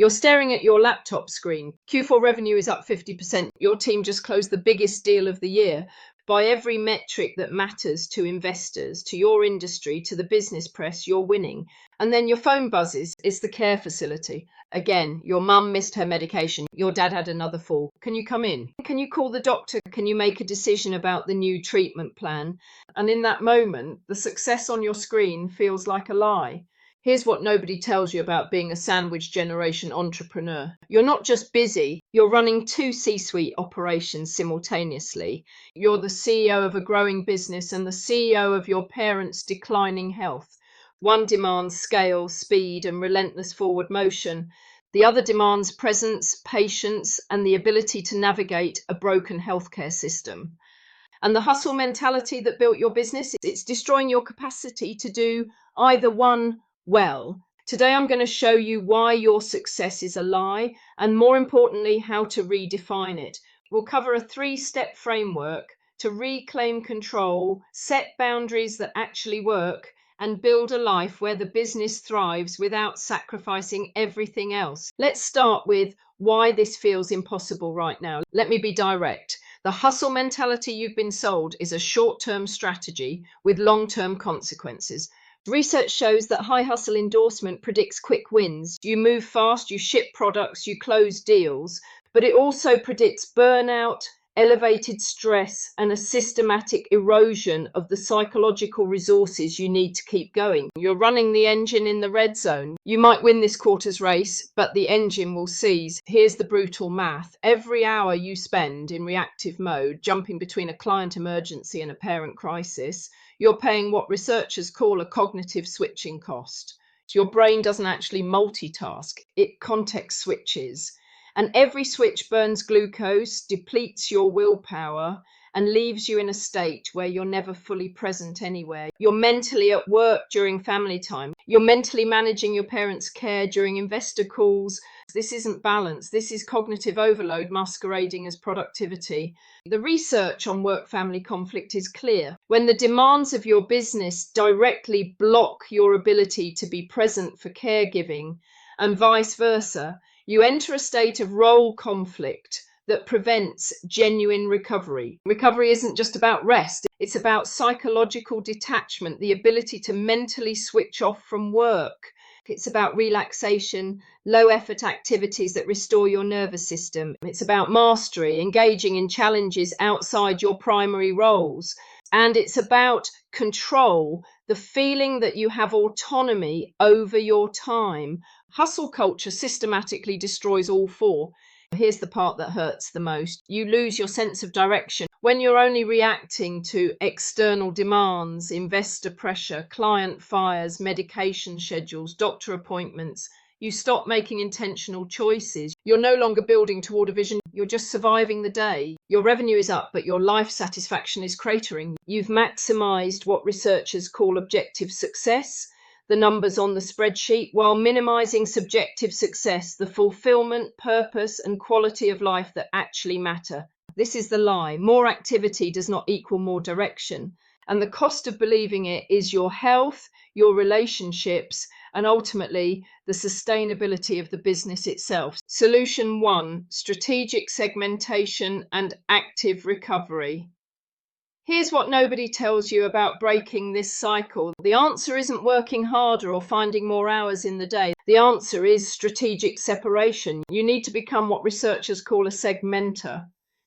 You're staring at your laptop screen. Q4 revenue is up 50%. Your team just closed the biggest deal of the year. By every metric that matters to investors, to your industry, to the business press, you're winning. And then your phone buzzes. It's the care facility. Again, your mum missed her medication. Your dad had another fall. Can you come in? Can you call the doctor? Can you make a decision about the new treatment plan? And in that moment, the success on your screen feels like a lie. Here's what nobody tells you about being a sandwich generation entrepreneur. You're not just busy, you're running 2 C-suite operations simultaneously. You're the CEO of a growing business and the CEO of your parents' declining health. One demands scale, speed, and relentless forward motion. The other demands presence, patience, and the ability to navigate a broken healthcare system. And the hustle mentality that built your business, it's destroying your capacity to do either one well. Today I'm going to show you why your success is a lie, and more importantly, how to redefine it. We'll cover a 3-step framework to reclaim control, set boundaries that actually work, and build a life where the business thrives without sacrificing everything else. Let's start with why this feels impossible right now. Let me be direct. The hustle mentality you've been sold is a short-term strategy with long-term consequences. Research shows that high hustle endorsement predicts quick wins. You move fast, you ship products, you close deals, but it also predicts burnout, elevated stress, and a systematic erosion of the psychological resources you need to keep going. You're running the engine in the red zone. You might win this quarter's race, but the engine will seize. Here's the brutal math. Every hour you spend in reactive mode, jumping between a client emergency and a parent crisis, you're paying what researchers call a cognitive switching cost. Your brain doesn't actually multitask, it context switches. And every switch burns glucose, depletes your willpower, and leaves you in a state where you're never fully present anywhere. You're mentally at work during family time. You're mentally managing your parents' care during investor calls. This isn't balance. This is cognitive overload masquerading as productivity. The research on work-family conflict is clear. When the demands of your business directly block your ability to be present for caregiving, and vice versa, you enter a state of role conflict that prevents genuine recovery. Recovery isn't just about rest, it's about psychological detachment, the ability to mentally switch off from work. It's about relaxation, low effort activities that restore your nervous system. It's about mastery, engaging in challenges outside your primary roles. And it's about control, the feeling that you have autonomy over your time. Hustle culture systematically destroys all 4. Here's the part that hurts the most. You lose your sense of direction. When you're only reacting to external demands, investor pressure, client fires, medication schedules, doctor appointments, you stop making intentional choices. You're no longer building toward a vision, you're just surviving the day. Your revenue is up, but your life satisfaction is cratering. You've maximized what researchers call objective success, the numbers on the spreadsheet, while minimizing subjective success, the fulfillment, purpose, and quality of life that actually matter. This is the lie. More activity does not equal more direction. And the cost of believing it is your health, your relationships, and ultimately the sustainability of the business itself. Solution 1, strategic segmentation and active recovery. Here's what nobody tells you about breaking this cycle. The answer isn't working harder or finding more hours in the day. The answer is strategic separation. You need to become what researchers call a segmenter.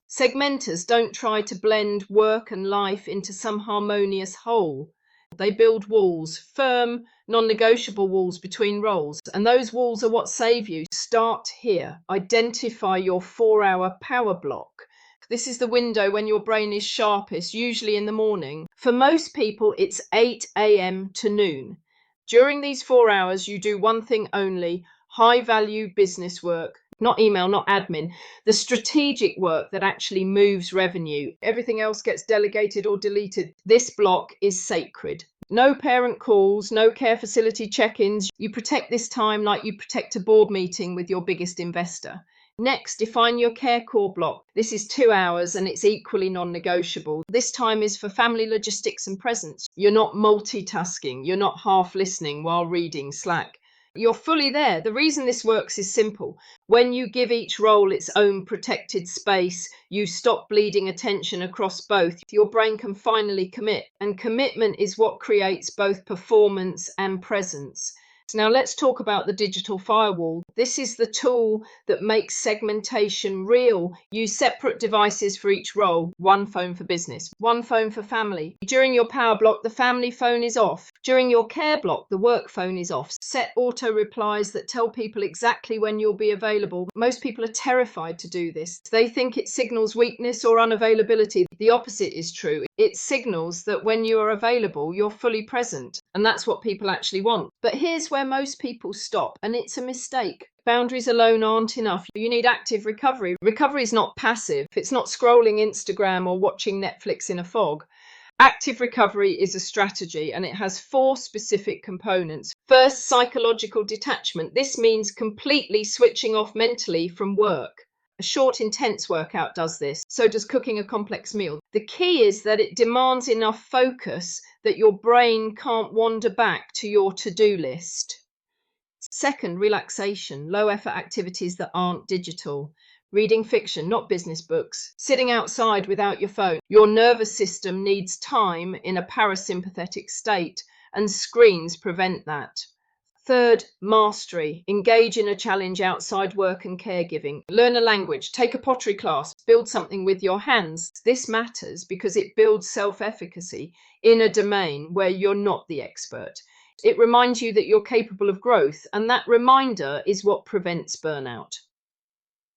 Segmenters don't try to blend work and life into some harmonious whole. They build walls, firm, non-negotiable walls between roles, and those walls are what save you. Start here. Identify your 4-hour power block. This is the window when your brain is sharpest, usually in the morning. For most people, it's 8 a.m. to noon. During these 4 hours, you do one thing only: high-value business work. Not email, not admin, the strategic work that actually moves revenue. Everything else gets delegated or deleted. This block is sacred. No parent calls, no care facility check-ins. You protect this time like you protect a board meeting with your biggest investor. Next, define your care core block. This is 2 hours and it's equally non-negotiable. This time is for family logistics and presence. You're not multitasking. You're not half listening while reading Slack. You're fully there. The reason this works is simple. When you give each role its own protected space, you stop bleeding attention across both. Your brain can finally commit, and commitment is what creates both performance and presence. Now let's talk about the digital firewall. This is the tool that makes segmentation real. Use separate devices for each role. One phone for business, one phone for family. During your power block, the family phone is off. During your care block, the work phone is off. Set auto replies that tell people exactly when you'll be available. Most people are terrified to do this. They think it signals weakness or unavailability. The opposite is true. It signals that when you are available, you're fully present. And that's what people actually want. But here's where most people stop, and it's a mistake. Boundaries alone aren't enough. You need active recovery. Recovery is not passive. It's not scrolling Instagram or watching Netflix in a fog. Active recovery is a strategy, and it has 4 specific components. First, psychological detachment. This means completely switching off mentally from work. A short, intense workout does this. So does cooking a complex meal. The key is that it demands enough focus that your brain can't wander back to your to-do list. Second, relaxation. Low-effort activities that aren't digital. Reading fiction, not business books. Sitting outside without your phone. Your nervous system needs time in a parasympathetic state, and screens prevent that. Third, mastery. Engage in a challenge outside work and caregiving. Learn a language, take a pottery class, build something with your hands. This matters because it builds self-efficacy in a domain where you're not the expert. It reminds you that you're capable of growth, and that reminder is what prevents burnout.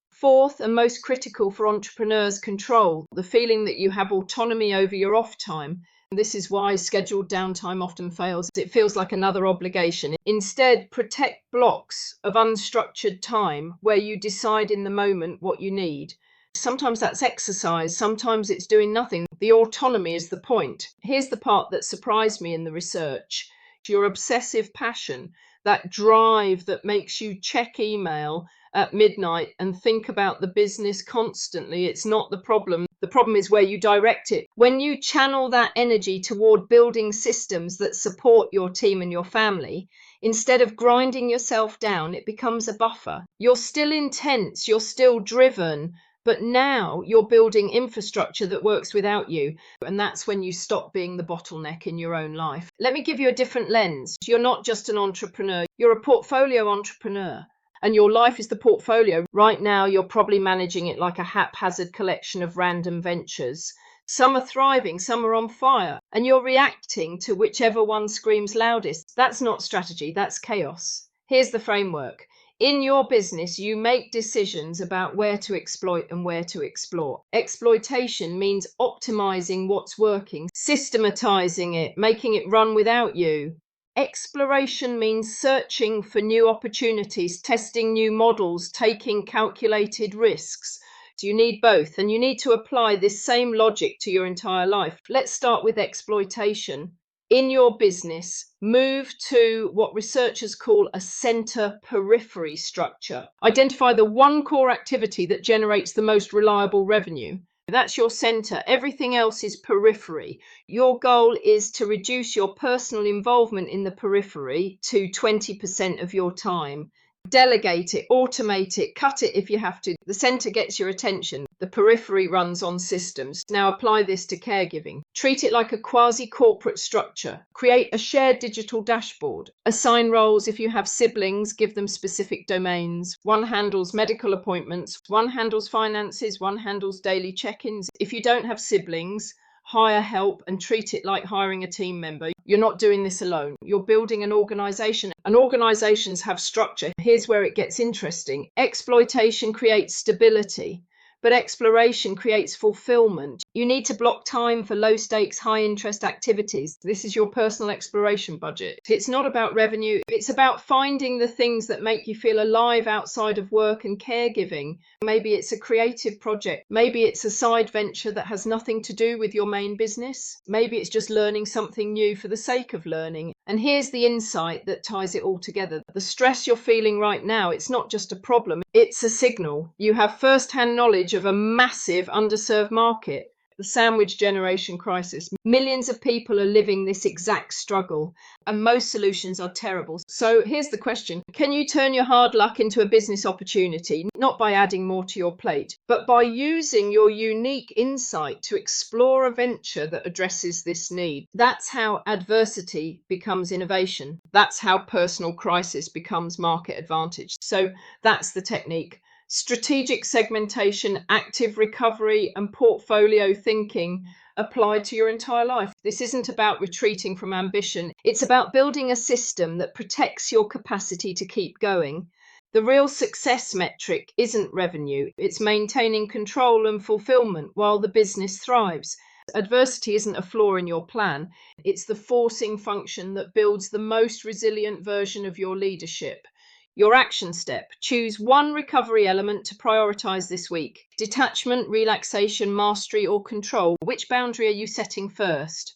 Fourth, and most critical for entrepreneurs, control. The feeling that you have autonomy over your off time. This is why scheduled downtime often fails. It feels like another obligation. Instead, protect blocks of unstructured time where you decide in the moment what you need. Sometimes that's exercise, sometimes it's doing nothing. The autonomy is the point. Here's the part that surprised me in the research. Your obsessive passion, that drive that makes you check email at midnight and think about the business constantly. It's not the problem. The problem is where you direct it. When you channel that energy toward building systems that support your team and your family, instead of grinding yourself down, it becomes a buffer. You're still intense, you're still driven, but now you're building infrastructure that works without you. And that's when you stop being the bottleneck in your own life. Let me give you a different lens. You're not just an entrepreneur, you're a portfolio entrepreneur. And your life is the portfolio. Right now, you're probably managing it like a haphazard collection of random ventures. Some are thriving, some are on fire, and you're reacting to whichever one screams loudest. That's not strategy, that's chaos. Here's the framework. In your business, you make decisions about where to exploit and where to explore. Exploitation means optimizing what's working, systematizing it, making it run without you. Exploration means searching for new opportunities, testing new models, taking calculated risks. So you need both, and you need to apply this same logic to your entire life. Let's start with exploitation. In your business, move to what researchers call a center periphery structure. Identify the one core activity that generates the most reliable revenue. That's your center. Everything else is periphery. Your goal is to reduce your personal involvement in the periphery to 20% of your time. Delegate it, automate it, cut it if you have to. The center gets your attention. The periphery runs on systems. Now apply this to caregiving. Treat it like a quasi-corporate structure. Create a shared digital dashboard. Assign roles if you have siblings, give them specific domains. One handles medical appointments, one handles finances, one handles daily check-ins. If you don't have siblings, hire help and treat it like hiring a team member. You're not doing this alone. You're building an organization, and organizations have structure. Here's where it gets interesting. Exploitation creates stability, but exploration creates fulfillment. You need to block time for low stakes, high interest activities. This is your personal exploration budget. It's not about revenue. It's about finding the things that make you feel alive outside of work and caregiving. Maybe it's a creative project. Maybe it's a side venture that has nothing to do with your main business. Maybe it's just learning something new for the sake of learning. And here's the insight that ties it all together. The stress you're feeling right now, it's not just a problem, it's a signal. You have first-hand knowledge of a massive underserved market. The sandwich generation crisis. Millions of people are living this exact struggle, and most solutions are terrible. So here's the question. Can you turn your hard luck into a business opportunity, not by adding more to your plate, but by using your unique insight to explore a venture that addresses this need? That's how adversity becomes innovation. That's how personal crisis becomes market advantage. So that's the technique. Strategic segmentation, active recovery, and portfolio thinking applied to your entire life. This isn't about retreating from ambition. It's about building a system that protects your capacity to keep going. The real success metric isn't revenue. It's maintaining control and fulfillment while the business thrives. Adversity isn't a flaw in your plan. It's the forcing function that builds the most resilient version of your leadership. Your action step. Choose one recovery element to prioritize this week. Detachment, relaxation, mastery, or control. Which boundary are you setting first?